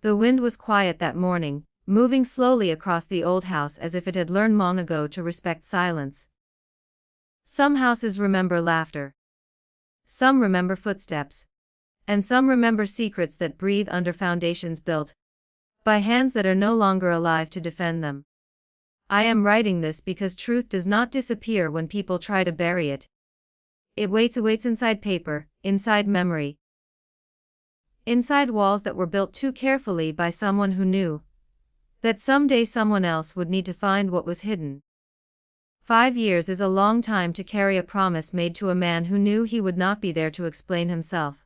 The wind was quiet that morning, moving slowly across the old house as if it had learned long ago to respect silence. Some houses remember laughter. Some remember footsteps. And some remember secrets that breathe under foundations built by hands that are no longer alive to defend them. I am writing this because truth does not disappear when people try to bury it. It waits inside paper, inside memory. Inside walls that were built too carefully by someone who knew that someday someone else would need to find what was hidden. 5 years is a long time to carry a promise made to a man who knew he would not be there to explain himself.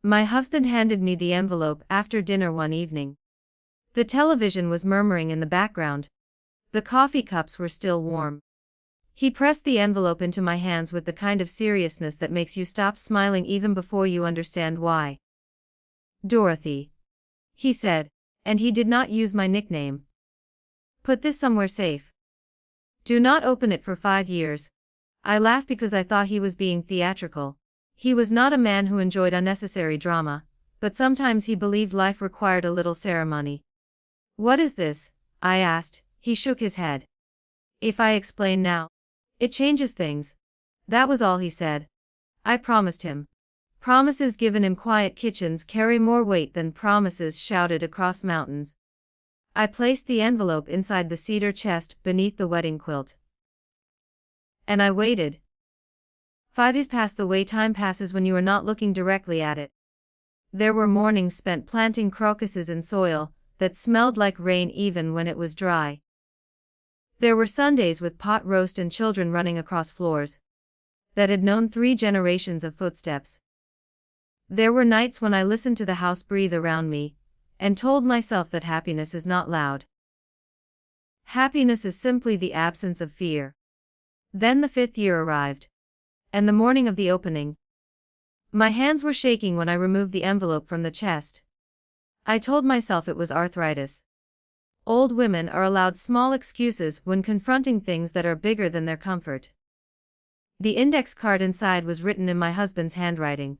My husband handed me the envelope after dinner one evening. The television was murmuring in the background. The coffee cups were still warm. He pressed the envelope into my hands with the kind of seriousness that makes you stop smiling even before you understand why. "Dorothy," he said, and he did not use my nickname. "Put this somewhere safe. Do not open it for 5 years. I laughed because I thought he was being theatrical. He was not a man who enjoyed unnecessary drama, but sometimes he believed life required a little ceremony. "What is this?" I asked. He shook his head. "If I explain now, it changes things." That was all he said. I promised him. Promises given in quiet kitchens carry more weight than promises shouted across mountains. I placed the envelope inside the cedar chest beneath the wedding quilt. And I waited. 5 years passed the way time passes when you are not looking directly at it. There were mornings spent planting crocuses in soil that smelled like rain even when it was dry. There were Sundays with pot roast and children running across floors that had known 3 generations of footsteps. There were nights when I listened to the house breathe around me, and told myself that happiness is not loud. Happiness is simply the absence of fear. Then the 5th year arrived. And the morning of the opening. My hands were shaking when I removed the envelope from the chest. I told myself it was arthritis. Old women are allowed small excuses when confronting things that are bigger than their comfort. The index card inside was written in my husband's handwriting.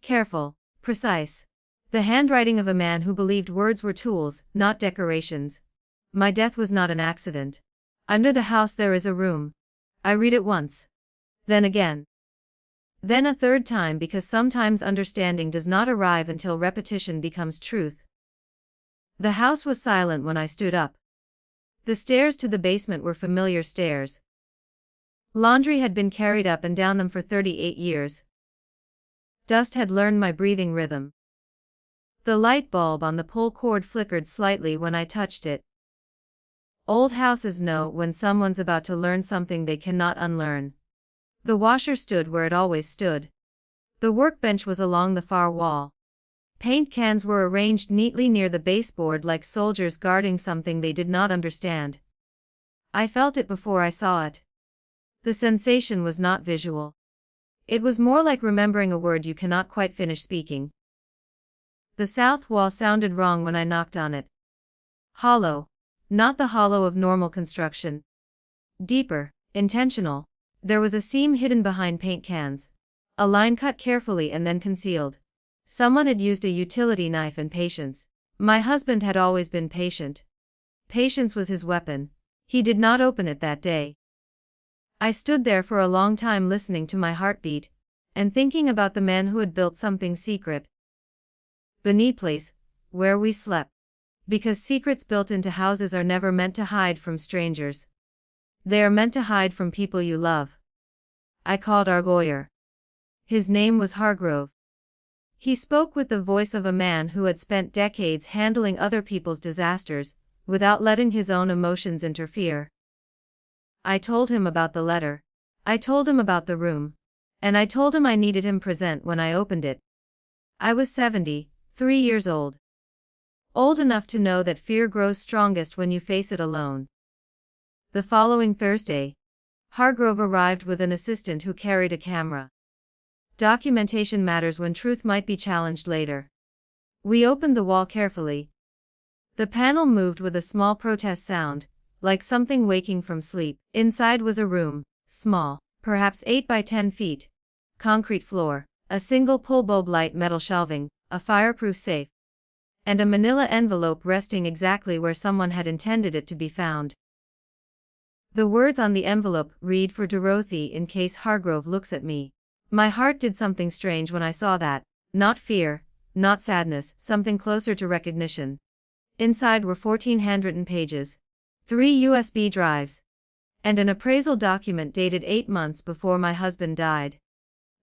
Careful, precise. The handwriting of a man who believed words were tools, not decorations. My death was not an accident. Under the house there is a room. I read it once. Then again. Then a 3rd time because sometimes understanding does not arrive until repetition becomes truth. The house was silent when I stood up. The stairs to the basement were familiar stairs. Laundry had been carried up and down them for 38 years. Dust had learned my breathing rhythm. The light bulb on the pull cord flickered slightly when I touched it. Old houses know when someone's about to learn something they cannot unlearn. The washer stood where it always stood. The workbench was along the far wall. Paint cans were arranged neatly near the baseboard like soldiers guarding something they did not understand. I felt it before I saw it. The sensation was not visual. It was more like remembering a word you cannot quite finish speaking. The south wall sounded wrong when I knocked on it. Hollow. Not the hollow of normal construction. Deeper, intentional. There was a seam hidden behind paint cans. A line cut carefully and then concealed. Someone had used a utility knife and patience. My husband had always been patient. Patience was his weapon. He did not open it that day. I stood there for a long time listening to my heartbeat, and thinking about the man who had built something secret beneath place where we slept. Because secrets built into houses are never meant to hide from strangers. They are meant to hide from people you love. I called our lawyer. His name was Hargrove. He spoke with the voice of a man who had spent decades handling other people's disasters, without letting his own emotions interfere. I told him about the letter. I told him about the room. And I told him I needed him present when I opened it. I was 73 years old. Old enough to know that fear grows strongest when you face it alone. The following Thursday, Hargrove arrived with an assistant who carried a camera. Documentation matters when truth might be challenged later. We opened the wall carefully. The panel moved with a small protest sound, like something waking from sleep. Inside was a room, small, perhaps 8 by 10 feet. Concrete floor, a single pull bulb light metal shelving, a fireproof safe. and a manila envelope resting exactly where someone had intended it to be found. The words on the envelope read, "For Dorothy in case Hargrove looks at me." My heart did something strange when I saw that. Not fear, not sadness, something closer to recognition. Inside were 14 handwritten pages, 3 USB drives, and an appraisal document dated 8 months before my husband died.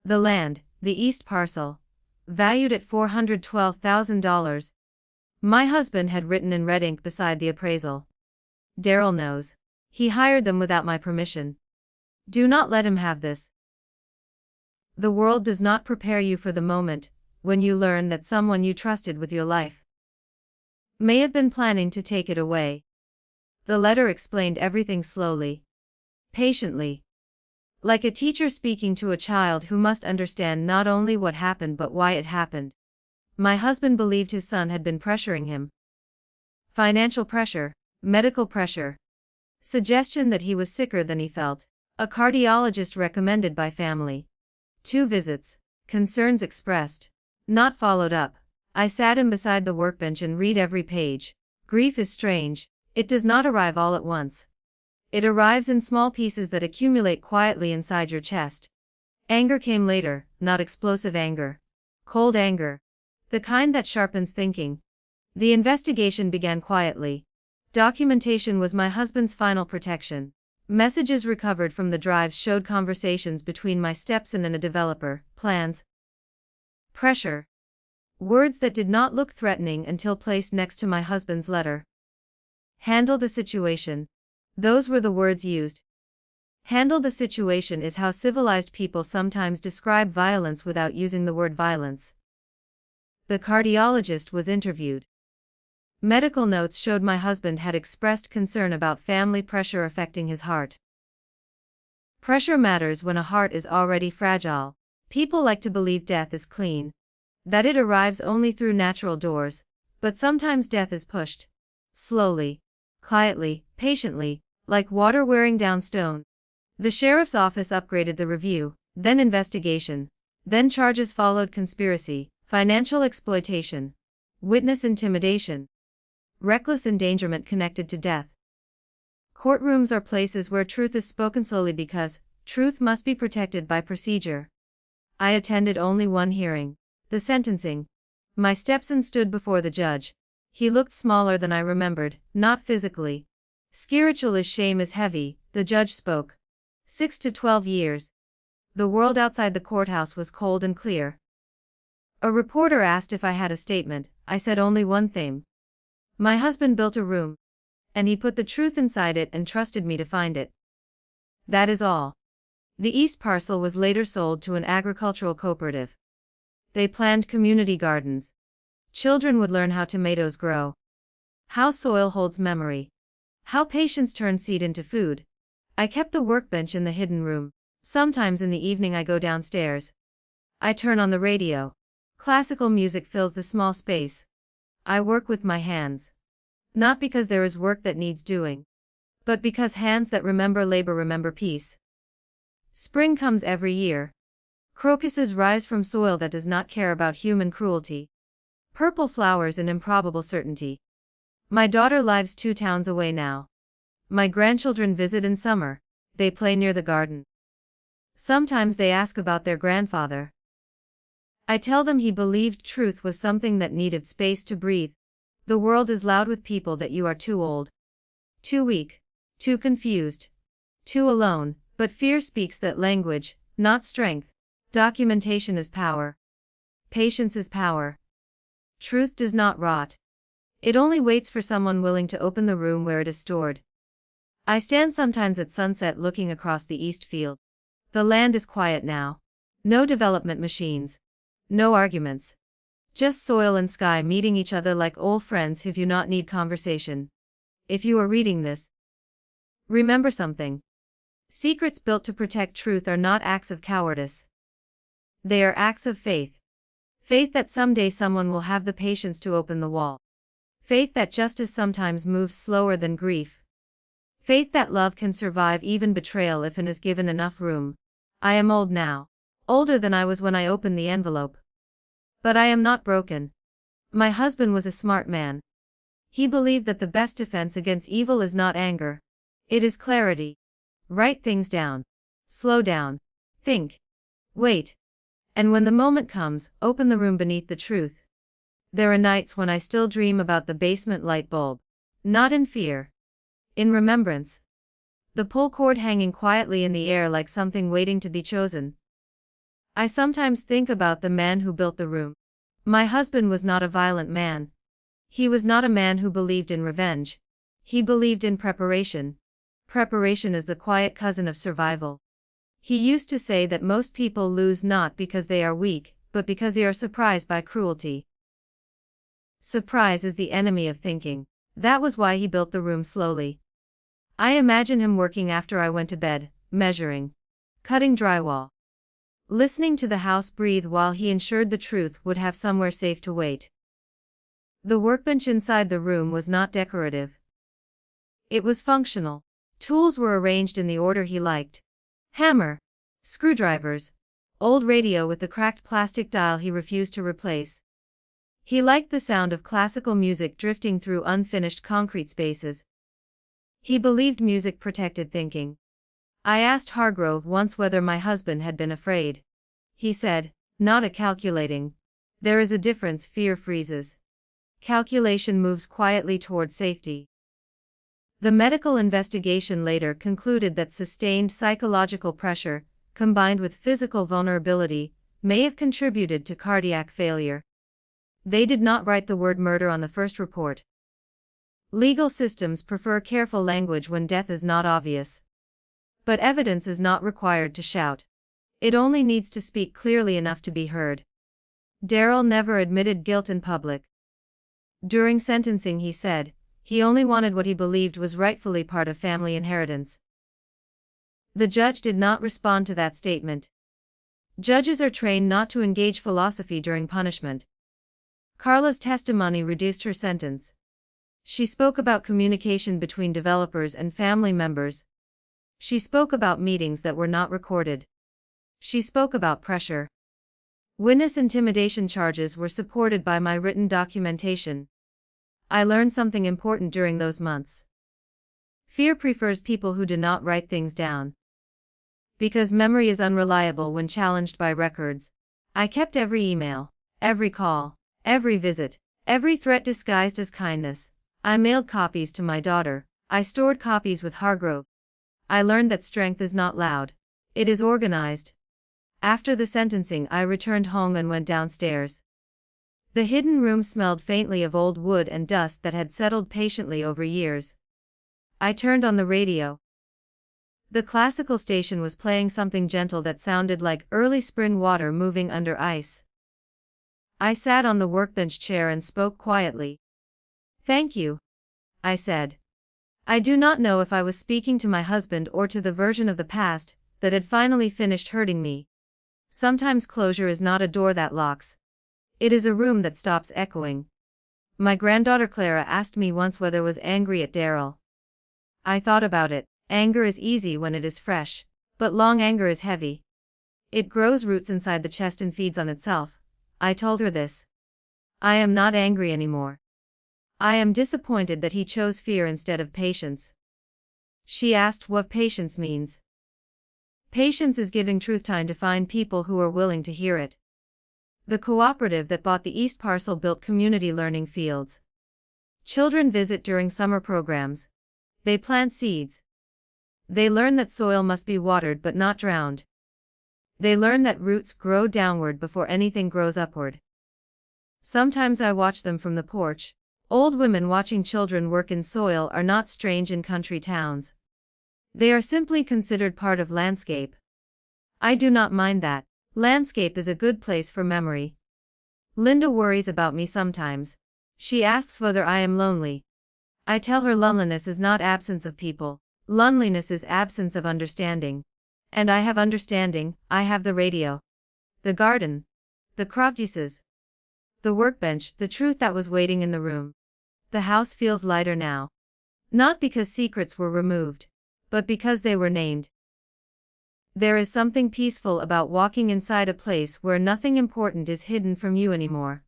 The land, the East Parcel, valued at $412,000. My husband had written in red ink beside the appraisal. "Daryl knows. He hired them without my permission. Do not let him have this." The world does not prepare you for the moment when you learn that someone you trusted with your life may have been planning to take it away. The letter explained everything slowly, patiently, like a teacher speaking to a child who must understand not only what happened but why it happened. My husband believed his son had been pressuring him. Financial pressure, medical pressure, suggestion that he was sicker than he felt, a cardiologist recommended by family. 2 visits, concerns expressed, not followed up. I sat him beside the workbench and read every page. Grief is strange. It does not arrive all at once. It arrives in small pieces that accumulate quietly inside your chest. Anger came later, not explosive anger. Cold anger. The kind that sharpens thinking. The investigation began quietly. Documentation was my husband's final protection. Messages recovered from the drives showed conversations between my stepson and a developer, plans. Pressure. Words that did not look threatening until placed next to my husband's letter. Handle the situation. Those were the words used. Handle the situation is how civilized people sometimes describe violence without using the word violence. The cardiologist was interviewed. Medical notes showed my husband had expressed concern about family pressure affecting his heart. Pressure matters when a heart is already fragile. People like to believe death is clean, that it arrives only through natural doors, but sometimes death is pushed. Slowly, quietly, patiently, like water wearing down stone. The sheriff's office upgraded the review, then investigation, then charges followed: conspiracy, financial exploitation, witness intimidation, reckless endangerment connected to death. Courtrooms are places where truth is spoken slowly because truth must be protected by procedure. I attended only one hearing, the sentencing. My stepson stood before the judge. He looked smaller than I remembered, not physically. Spiritually, shame is heavy, the judge spoke. 6 to 12 years. The world outside the courthouse was cold and clear. A reporter asked if I had a statement. I said only one thing. My husband built a room, and he put the truth inside it and trusted me to find it. That is all. The East Parcel was later sold to an agricultural cooperative. They planned community gardens. Children would learn how tomatoes grow, how soil holds memory, how patience turns seed into food. I kept the workbench in the hidden room. Sometimes in the evening I go downstairs. I turn on the radio. Classical music fills the small space. I work with my hands. Not because there is work that needs doing, but because hands that remember labor remember peace. Spring comes every year. Crocuses rise from soil that does not care about human cruelty. Purple flowers in improbable certainty. My daughter lives 2 towns away now. My grandchildren visit in summer. They play near the garden. Sometimes they ask about their grandfather. I tell them he believed truth was something that needed space to breathe. The world is loud with people that you are too old, too weak, too confused, too alone, but fear speaks that language, not strength. Documentation is power. Patience is power. Truth does not rot. It only waits for someone willing to open the room where it is stored. I stand sometimes at sunset looking across the east field. The land is quiet now. No development machines. No arguments. Just soil and sky meeting each other like old friends who do not need conversation. If you are reading this, remember something. Secrets built to protect truth are not acts of cowardice. They are acts of faith. Faith that someday someone will have the patience to open the wall. Faith that justice sometimes moves slower than grief. Faith that love can survive even betrayal if it is given enough room. I am old now. Older than I was when I opened the envelope. But I am not broken. My husband was a smart man. He believed that the best defense against evil is not anger. It is clarity. Write things down. Slow down. Think. Wait. And when the moment comes, open the room beneath the truth. There are nights when I still dream about the basement light bulb. Not in fear. In remembrance. The pull cord hanging quietly in the air like something waiting to be chosen. I sometimes think about the man who built the room. My husband was not a violent man. He was not a man who believed in revenge. He believed in preparation. Preparation is the quiet cousin of survival. He used to say that most people lose not because they are weak, but because they are surprised by cruelty. Surprise is the enemy of thinking. That was why he built the room slowly. I imagine him working after I went to bed, measuring, cutting drywall, listening to the house breathe while he ensured the truth would have somewhere safe to wait. The workbench inside the room was not decorative. It was functional. Tools were arranged in the order he liked. Hammer, screwdrivers, old radio with the cracked plastic dial he refused to replace. He liked the sound of classical music drifting through unfinished concrete spaces. He believed music protected thinking. I asked Hargrove once whether my husband had been afraid. He said, "Not a calculating. There is a difference. Fear freezes. Calculation moves quietly toward safety." The medical investigation later concluded that sustained psychological pressure, combined with physical vulnerability, may have contributed to cardiac failure. They did not write the word murder on the first report. Legal systems prefer careful language when death is not obvious. But evidence is not required to shout. It only needs to speak clearly enough to be heard. Darrell never admitted guilt in public. During sentencing he said, he only wanted what he believed was rightfully part of family inheritance. The judge did not respond to that statement. Judges are trained not to engage philosophy during punishment. Carla's testimony reduced her sentence. She spoke about communication between developers and family members. She spoke about meetings that were not recorded. She spoke about pressure. Witness intimidation charges were supported by my written documentation. I learned something important during those months. Fear prefers people who do not write things down. Because memory is unreliable when challenged by records, I kept every email, every call, every visit, every threat disguised as kindness. I mailed copies to my daughter. I stored copies with Hargrove. I learned that strength is not loud. It is organized. After the sentencing, I returned home and went downstairs. The hidden room smelled faintly of old wood and dust that had settled patiently over years. I turned on the radio. The classical station was playing something gentle that sounded like early spring water moving under ice. I sat on the workbench chair and spoke quietly. "Thank you," I said. I do not know if I was speaking to my husband or to the version of the past that had finally finished hurting me. Sometimes closure is not a door that locks. It is a room that stops echoing. My granddaughter Clara asked me once whether I was angry at Darrell. I thought about it. Anger is easy when it is fresh, but long anger is heavy. It grows roots inside the chest and feeds on itself. I told her this. I am not angry anymore. I am disappointed that he chose fear instead of patience. She asked what patience means. Patience is giving truth time to find people who are willing to hear it. The cooperative that bought the East parcel built community learning fields. Children visit during summer programs. They plant seeds. They learn that soil must be watered but not drowned. They learn that roots grow downward before anything grows upward. Sometimes I watch them from the porch. Old women watching children work in soil are not strange in country towns. They are simply considered part of landscape. I do not mind that. Landscape is a good place for memory. Linda worries about me sometimes. She asks whether I am lonely. I tell her loneliness is not absence of people. Loneliness is absence of understanding. And I have understanding. I have the radio, the garden, the crop pieces, the workbench, the truth that was waiting in the room. The house feels lighter now. Not because secrets were removed, but because they were named. There is something peaceful about walking inside a place where nothing important is hidden from you anymore.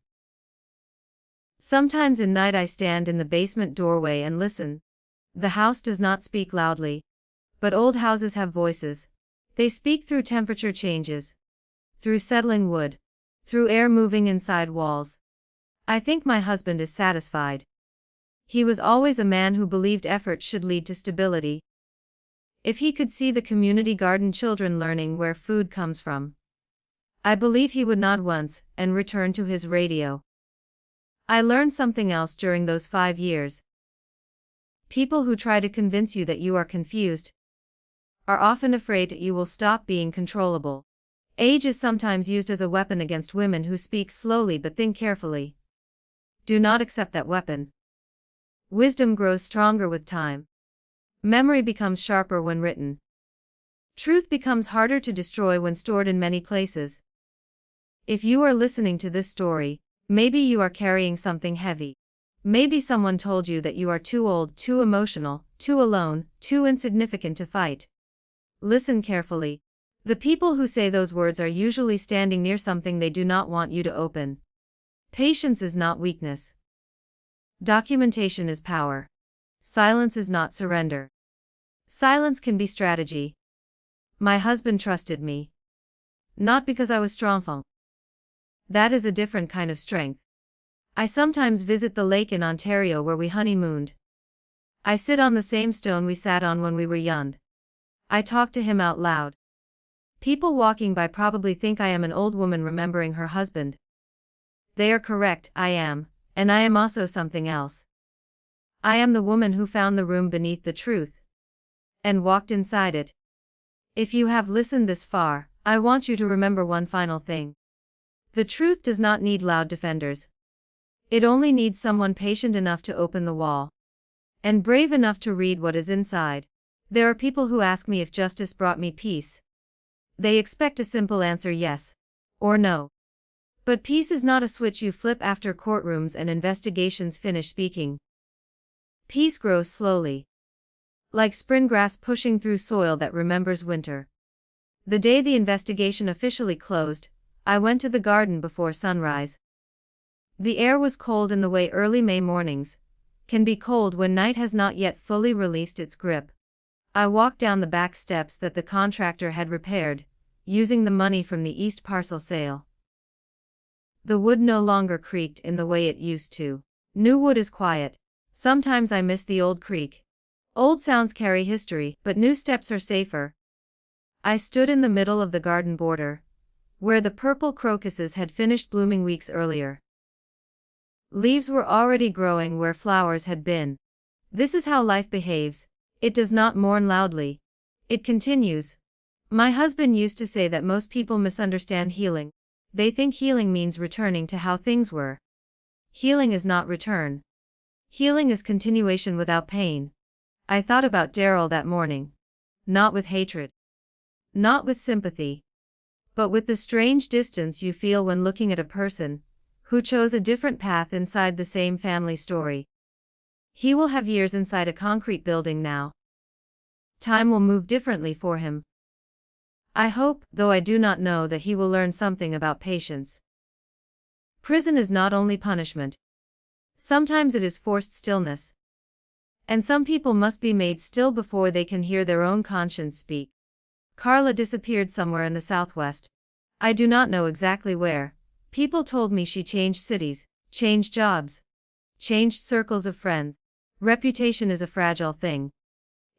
Sometimes in night I stand in the basement doorway and listen. The house does not speak loudly. But old houses have voices. They speak through temperature changes, through settling wood, through air moving inside walls. I think my husband is satisfied. He was always a man who believed effort should lead to stability. If he could see the community garden children learning where food comes from, I believe he would nod once and return to his radio. I learned something else during those 5 years. People who try to convince you that you are confused are often afraid that you will stop being controllable. Age is sometimes used as a weapon against women who speak slowly but think carefully. Do not accept that weapon. Wisdom grows stronger with time. Memory becomes sharper when written. Truth becomes harder to destroy when stored in many places. If you are listening to this story, maybe you are carrying something heavy. Maybe someone told you that you are too old, too emotional, too alone, too insignificant to fight. Listen carefully. The people who say those words are usually standing near something they do not want you to open. Patience is not weakness. Documentation is power. Silence is not surrender. Silence can be strategy. My husband trusted me. Not because I was strong. That is a different kind of strength. I sometimes visit the lake in Ontario where we honeymooned. I sit on the same stone we sat on when we were young. I talk to him out loud. People walking by probably think I am an old woman remembering her husband. They are correct, I am, and I am also something else. I am the woman who found the room beneath the truth and walked inside it. If you have listened this far, I want you to remember one final thing. The truth does not need loud defenders. It only needs someone patient enough to open the wall and brave enough to read what is inside. There are people who ask me if justice brought me peace. They expect a simple answer, yes or no. But peace is not a switch you flip after courtrooms and investigations finish speaking. Peace grows slowly, like spring grass pushing through soil that remembers winter. The day the investigation officially closed, I went to the garden before sunrise. The air was cold in the way early May mornings can be cold when night has not yet fully released its grip. I walked down the back steps that the contractor had repaired, using the money from the East parcel sale. The wood no longer creaked in the way it used to. New wood is quiet. Sometimes I miss the old creak. Old sounds carry history, but new steps are safer. I stood in the middle of the garden border, where the purple crocuses had finished blooming weeks earlier. Leaves were already growing where flowers had been. This is how life behaves. It does not mourn loudly. It continues. My husband used to say that most people misunderstand healing. They think healing means returning to how things were. Healing is not return. Healing is continuation without pain. I thought about Daryl that morning. Not with hatred. Not with sympathy. But with the strange distance you feel when looking at a person who chose a different path inside the same family story. He will have years inside a concrete building now. Time will move differently for him. I hope, though I do not know, that he will learn something about patience. Prison is not only punishment. Sometimes it is forced stillness. And some people must be made still before they can hear their own conscience speak. Carla disappeared somewhere in the Southwest. I do not know exactly where. People told me she changed cities, changed jobs, changed circles of friends. Reputation is a fragile thing.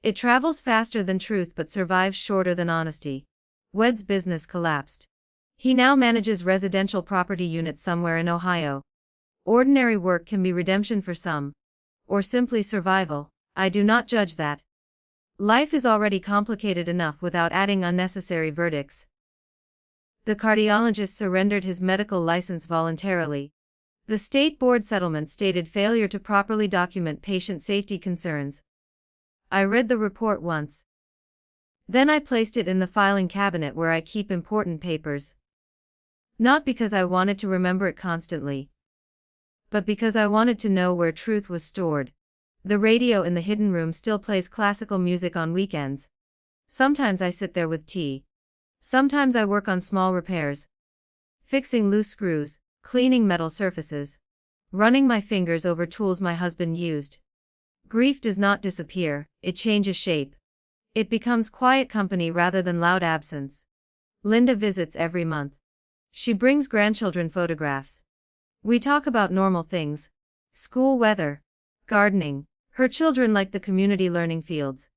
It travels faster than truth but survives shorter than honesty. Wed's business collapsed. He now manages residential property units somewhere in Ohio. Ordinary work can be redemption for some. Or simply survival. I do not judge that. Life is already complicated enough without adding unnecessary verdicts. The cardiologist surrendered his medical license voluntarily. The state board settlement stated failure to properly document patient safety concerns. I read the report once. Then I placed it in the filing cabinet where I keep important papers. Not because I wanted to remember it constantly, but because I wanted to know where truth was stored. The radio in the hidden room still plays classical music on weekends. Sometimes I sit there with tea. Sometimes I work on small repairs. Fixing loose screws, cleaning metal surfaces, running my fingers over tools my husband used. Grief does not disappear, it changes shape. It becomes quiet company rather than loud absence. Linda visits every month. She brings grandchildren photographs. We talk about normal things. School, weather, gardening. Her children like the community learning fields.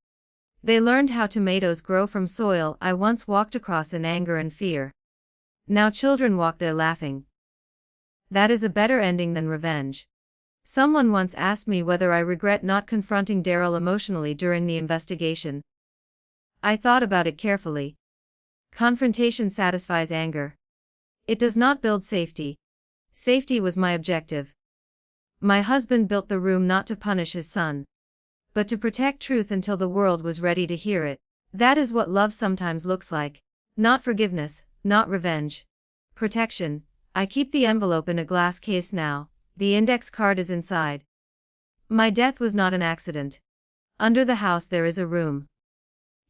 They learned how tomatoes grow from soil I once walked across in anger and fear. Now children walk there laughing. That is a better ending than revenge. Someone once asked me whether I regret not confronting Daryl emotionally during the investigation. I thought about it carefully. Confrontation satisfies anger. It does not build safety. Safety was my objective. My husband built the room not to punish his son, but to protect truth until the world was ready to hear it. That is what love sometimes looks like. Not forgiveness, not revenge. Protection. I keep the envelope in a glass case now. The index card is inside. My death was not an accident. Under the house there is a room.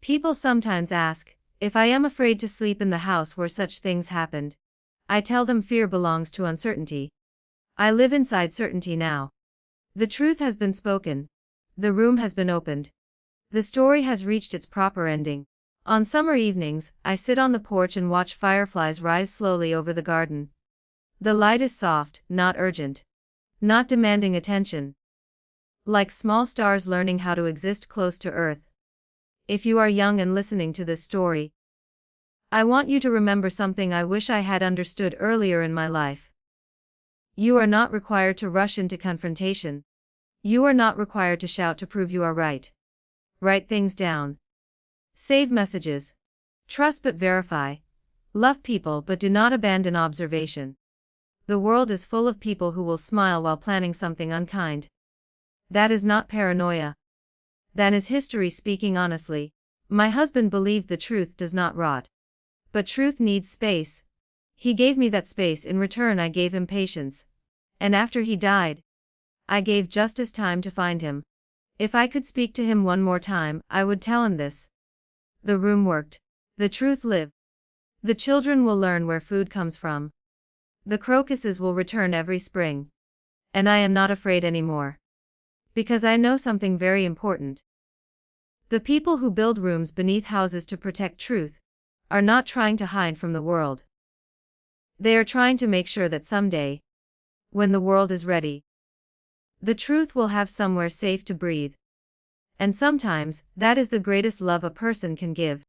People sometimes ask if I am afraid to sleep in the house where such things happened. I tell them fear belongs to uncertainty. I live inside certainty now. The truth has been spoken. The room has been opened. The story has reached its proper ending. On summer evenings, I sit on the porch and watch fireflies rise slowly over the garden. The light is soft, not urgent. Not demanding attention. Like small stars learning how to exist close to Earth. If you are young and listening to this story, I want you to remember something I wish I had understood earlier in my life. You are not required to rush into confrontation. You are not required to shout to prove you are right. Write things down. Save messages. Trust but verify. Love people but do not abandon observation. The world is full of people who will smile while planning something unkind. That is not paranoia. That is history speaking honestly. My husband believed the truth does not rot. But truth needs space. He gave me that space. In return I gave him patience. And after he died, I gave justice time to find him. If I could speak to him one more time, I would tell him this. The room worked. The truth lived. The children will learn where food comes from. The crocuses will return every spring. And I am not afraid anymore. Because I know something very important. The people who build rooms beneath houses to protect truth are not trying to hide from the world. They are trying to make sure that someday, when the world is ready, the truth will have somewhere safe to breathe. And sometimes, that is the greatest love a person can give.